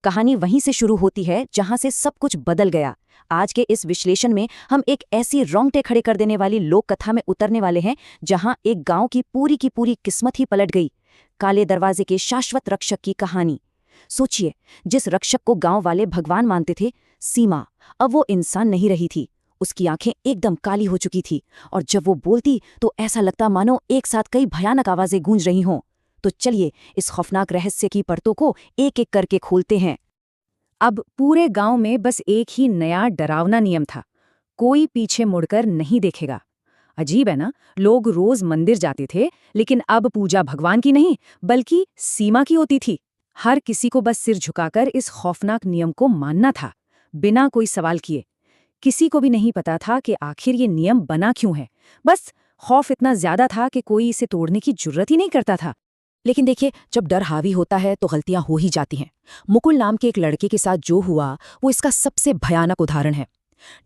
कहानी वहीं से शुरू होती है जहां से सब कुछ बदल गया। आज के इस विश्लेषण में हम एक ऐसी रोंगटे खड़े कर देने वाली लोक कथा में उतरने वाले हैं जहां एक गांव की पूरी किस्मत ही पलट गई। काले दरवाजे के शाश्वत रक्षक की कहानी। सोचिए, जिस रक्षक को गांव वाले भगवान मानते थे, सीमा, अब वो इंसान नहीं रही थी। उसकी आंखें एकदम काली हो चुकी थी और जब वो बोलती तो ऐसा लगता मानो एक साथ कई भयानक आवाजें गूंज रही हों। तो चलिए इस खौफनाक रहस्य की परतों को एक एक करके खोलते हैं। अब पूरे गांव में बस एक ही नया डरावना नियम था, कोई पीछे मुड़कर नहीं देखेगा। अजीब है ना, लोग रोज मंदिर जाते थे, लेकिन अब पूजा भगवान की नहीं बल्कि सीमा की होती थी। हर किसी को बस सिर झुकाकर इस खौफनाक नियम को मानना था, बिना कोई सवाल किए। किसी को भी नहीं पता था कि आखिर ये नियम बना क्यों है। बस खौफ इतना ज्यादा था कि कोई इसे तोड़ने की जुर्रत ही नहीं करता था। लेकिन देखिए, जब डर हावी होता है तो गलतियां हो ही जाती हैं। मुकुल नाम के एक लड़के के साथ जो हुआ वो इसका सबसे भयानक उदाहरण है।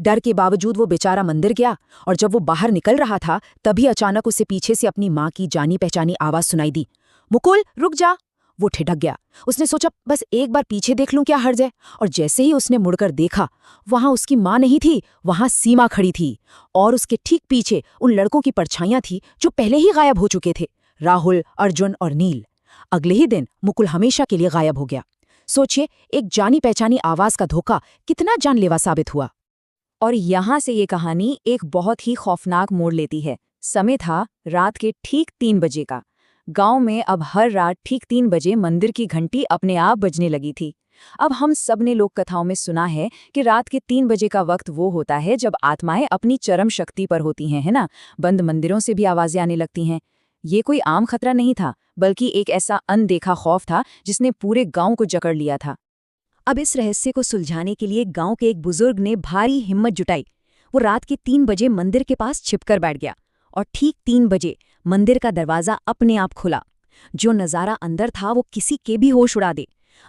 डर के बावजूद वो बेचारा मंदिर गया और जब वो बाहर निकल रहा था तभी अचानक उसे पीछे से अपनी माँ की जानी पहचानी आवाज सुनाई दी, मुकुल रुक जा। वो ठिठक गया। उसने सोचा बस एक बार पीछे देख लूं, क्या हर्ज है। और जैसे ही उसने मुड़कर देखा, वहां उसकी माँ नहीं थी, वहां सीमा खड़ी थी। और उसके ठीक पीछे उन लड़कों की परछाइयां थी जो पहले ही गायब हो चुके थे, राहुल, अर्जुन और नील। अगले ही दिन मुकुल हमेशा के लिए गायब हो गया। सोचिए, एक जानी पहचानी आवाज का धोखा कितना जानलेवा साबित हुआ। और यहां से ये कहानी एक बहुत ही खौफनाक मोड़ लेती है। समय था रात के ठीक 3 बजे का। गांव में अब हर रात ठीक 3 बजे मंदिर की घंटी अपने आप बजने लगी थी। अब हम सब ने लोक कथाओं में सुना है कि रात के 3 बजे का वक्त वो होता है जब आत्माएं अपनी चरम शक्ति पर होती हैं, है ना। बंद मंदिरों से भी आवाजें आने लगती हैं। ये कोई आम खतरा नहीं था, बल्कि एक ऐसा अनदेखा खौफ था जिसने पूरे गांव को जकड़ लिया था। अब इस रहस्य को सुलझाने के लिए गांव के एक बुजुर्ग ने भारी हिम्मत जुटाई। वो रात के 3 बजे मंदिर के पास छिपकर बैठ गया और ठीक 3 बजे मंदिर का दरवाजा अपने आप खुला। जो नजारा अंदर था वो किसी के भी होश उड़ा दे।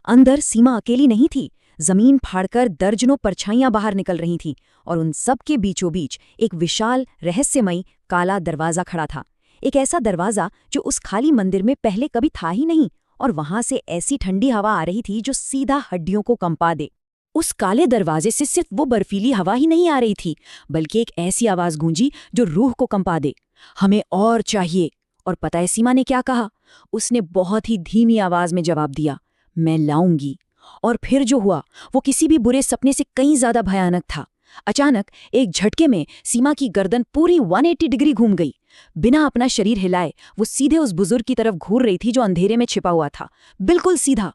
अंदर सीमा अकेली नहीं थी, जमीन फाड़कर दर्जनों परछाइयां बाहर निकल रही थीं और उन सब के बीचों बीच एक विशाल रहस्यमयी काला दरवाजा खड़ा था। एक ऐसा दरवाजा जो उस खाली मंदिर में पहले कभी था ही नहीं, और वहां से ऐसी ठंडी हवा आ रही थी जो सीधा हड्डियों को कंपा दे। उस काले दरवाजे से सिर्फ वो बर्फीली हवा ही नहीं आ रही थी, बल्कि एक ऐसी आवाज गूंजी जो रूह को कंपा दे, हमें और चाहिए। और पता है सीमा ने क्या कहा? उसने बहुत ही धीमी आवाज में जवाब दिया, मैं लाऊंगी। और फिर जो हुआ वो किसी भी बुरे सपने से कहीं ज्यादा भयानक था। अचानक एक झटके में सीमा की गर्दन पूरी 180 डिग्री घूम गई। बिना अपना शरीर हिलाए वो सीधे उस बुजुर्ग की तरफ घूर रही थी जो अंधेरे में छिपा हुआ था, बिल्कुल सीधा।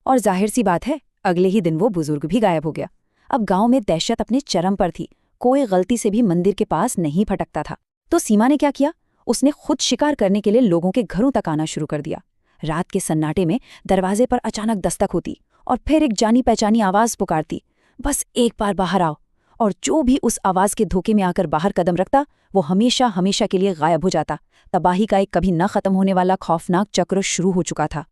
और जाहिर सी बात है, अगले ही दिन वो बुजुर्ग भी गायब हो गया। अब गांव में दहशत अपने चरम पर थी। कोई गलती से भी मंदिर के पास नहीं फटकता था। तो सीमा ने क्या किया? उसने खुद शिकार करने के लिए लोगों के घरों तक आना शुरू कर दिया। रात के सन्नाटे में दरवाजे पर अचानक दस्तक होती और फिर एक जानी पहचानी आवाज पुकारती, बस एक बार बाहर आओ। और जो भी उस आवाज के धोखे में आकर बाहर कदम रखता वो हमेशा हमेशा के लिए गायब हो जाता। तबाही का एक कभी न खत्म होने वाला खौफनाक चक्र शुरू हो चुका था।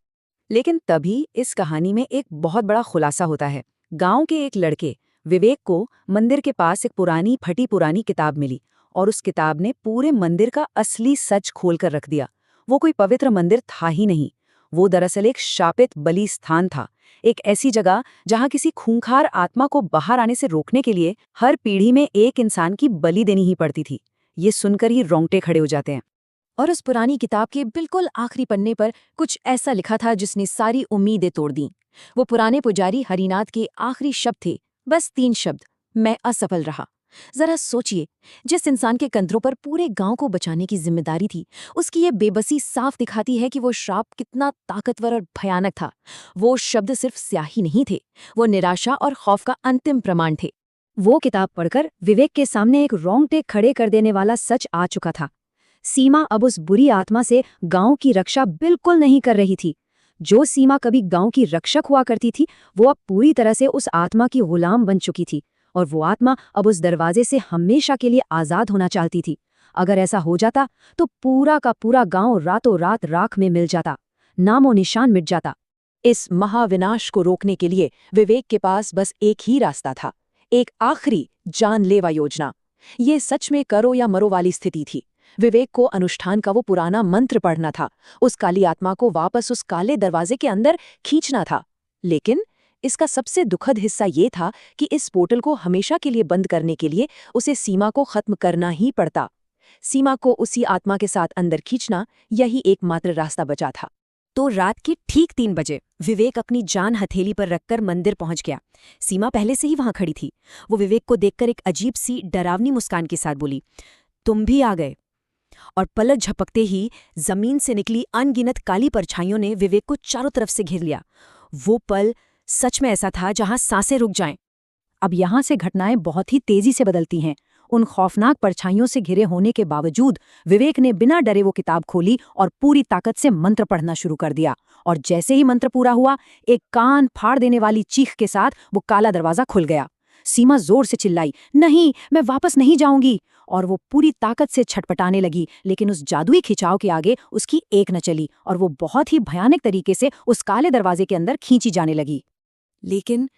लेकिन तभी इस कहानी में एक बहुत बड़ा खुलासा होता है। गांव के एक लड़के विवेक को मंदिर के पास एक पुरानी फटी पुरानी किताब मिली और उस किताब ने पूरे मंदिर का असली सच खोल कर रख दिया। वो कोई पवित्र मंदिर था ही नहीं, वो दरअसल एक शापित बलि स्थान था। एक ऐसी जगह जहां किसी खूंखार आत्मा को बाहर आने से रोकने के लिए हर पीढ़ी में एक इंसान की बलि देनी ही पड़ती थी। ये सुनकर ही रोंगटे खड़े हो जाते हैं। और उस पुरानी किताब के बिल्कुल आखिरी पन्ने पर कुछ ऐसा लिखा था जिसने सारी उम्मीदें तोड़ दी। वो पुराने पुजारी हरिनाथ के आखिरी शब्द थे, बस 3 शब्द, मैं असफल रहा। जरा सोचिए, जिस इंसान के कंधों पर पूरे गांव को बचाने की जिम्मेदारी थी, उसकी ये बेबसी साफ दिखाती है कि वो श्राप कितना ताकतवर और भयानक था। वो शब्द सिर्फ स्याही नहीं थे, वो निराशा और खौफ का अंतिम प्रमाण थे। वो किताब पढ़कर विवेक के सामने एक रोंगटे खड़े कर देने वाला सच आ चुका था। सीमा अब उस बुरी आत्मा से गांव की रक्षा बिल्कुल नहीं कर रही थी। जो सीमा कभी गांव की रक्षक हुआ करती थी, वो अब पूरी तरह से उस आत्मा की गुलाम बन चुकी थी। और वो आत्मा अब उस दरवाजे से हमेशा के लिए आजाद होना चाहती थी। अगर ऐसा हो जाता तो पूरा का पूरा गांव रातों रात राख में मिल जाता, नामो निशान मिट जाता। इस महाविनाश को रोकने के लिए विवेक के पास बस एक ही रास्ता था, एक आखिरी जानलेवा योजना। ये सच में करो या मरो वाली स्थिति थी। विवेक को अनुष्ठान का वो पुराना मंत्र पढ़ना था, उस काली आत्मा को वापस उस काले दरवाजे के अंदर खींचना था। लेकिन इसका सबसे दुखद हिस्सा ये था कि इस पोर्टल को हमेशा के लिए बंद करने के लिए उसे सीमा को खत्म करना ही पड़ता। सीमा को उसी आत्मा के साथ अंदर खींचना, यही एकमात्र रास्ता बचा था। तो रात के ठीक 3 बजे विवेक अपनी जान हथेली पर रखकर मंदिर पहुंच गया। सीमा पहले से ही वहां खड़ी थी। वो विवेक को देखकर एक अजीब सी डरावनी मुस्कान के साथ बोली, तुम भी आ गए। और पलक झपकते ही जमीन से निकली अनगिनत काली परछाइयों ने विवेक को चारों तरफ से घेर लिया। वो पल सच में ऐसा था जहां सांसें रुक जाएं। अब यहां से घटनाएं बहुत ही तेजी से बदलती हैं। उन खौफनाक परछाइयों से घिरे होने के बावजूद विवेक ने बिना डरे वो किताब खोली और पूरी ताकत से मंत्र पढ़ना शुरू कर दिया। और जैसे ही मंत्र पूरा हुआ, एक कान फाड़ देने वाली चीख के साथ वो काला दरवाजा खुल गया। सीमा जोर से चिल्लाई, नहीं, मैं वापस नहीं जाऊंगी। और वो पूरी ताकत से छटपटाने लगी, लेकिन उस जादुई खिंचाव के आगे उसकी एक न चली और वो बहुत ही भयानक तरीके से उस काले दरवाजे के अंदर खींची जाने लगी। लेकिन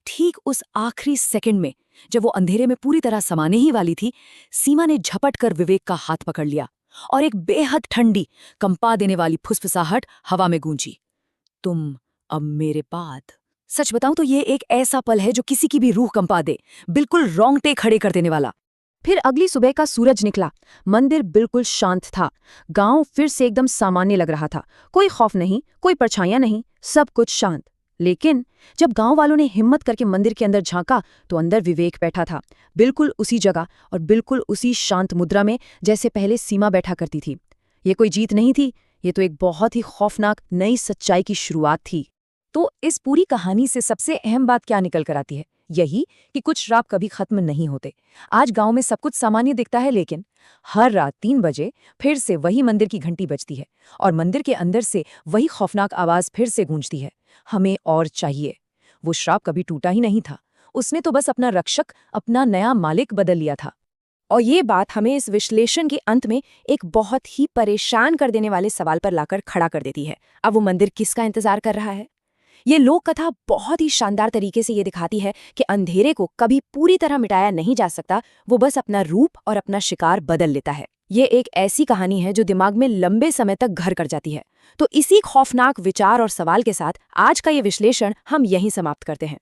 ठीक उस आखिरी सेकंड में, जब वो अंधेरे में पूरी तरह समाने ही वाली थी, सीमा ने झपट कर विवेक का हाथ पकड़ लिया और एक बेहद ठंडी, कंपा देने वाली फुसफुसाहट हवा में गूंजी, तुम अब मेरे बाद। सच बताऊं तो ये एक ऐसा पल है जो किसी की भी रूह कंपा दे, बिल्कुल रोंगटे खड़े कर देने वाला। फिर अगली सुबह का सूरज निकला। मंदिर बिल्कुल शांत था। गांव फिर से एकदम सामान्य लग रहा था। कोई खौफ नहीं, कोई परछाइयां नहीं, सब कुछ शांत। लेकिन जब गांव वालों ने हिम्मत करके मंदिर के अंदर झांका तो अंदर विवेक बैठा था, बिल्कुल उसी जगह और बिल्कुल उसी शांत मुद्रा में जैसे पहले सीमा बैठा करती थी। ये कोई जीत नहीं थी, ये तो एक बहुत ही खौफनाक नई सच्चाई की शुरुआत थी। तो इस पूरी कहानी से सबसे अहम बात क्या निकल कर आती है? यही कि कुछ श्राप कभी खत्म नहीं होते। आज गांव में सब कुछ सामान्य दिखता है, लेकिन हर रात 3 बजे फिर से वही मंदिर की घंटी बजती है और मंदिर के अंदर से वही खौफनाक आवाज फिर से गूंजती है, हमें और चाहिए। वो श्राप कभी टूटा ही नहीं था, उसने तो बस अपना रक्षक, अपना नया मालिक बदल लिया था। और ये बात हमें इस विश्लेषण के अंत में एक बहुत ही परेशान कर देने वाले सवाल पर लाकर खड़ा कर देती है। अब वो मंदिर किसका इंतजार कर रहा है? ये लोक कथा बहुत ही शानदार तरीके से ये दिखाती है कि अंधेरे को कभी पूरी तरह मिटाया नहीं जा सकता, वो बस अपना रूप और अपना शिकार बदल लेता है। ये एक ऐसी कहानी है जो दिमाग में लंबे समय तक घर कर जाती है। तो इसी खौफनाक विचार और सवाल के साथ आज का ये विश्लेषण हम यहीं समाप्त करते हैं।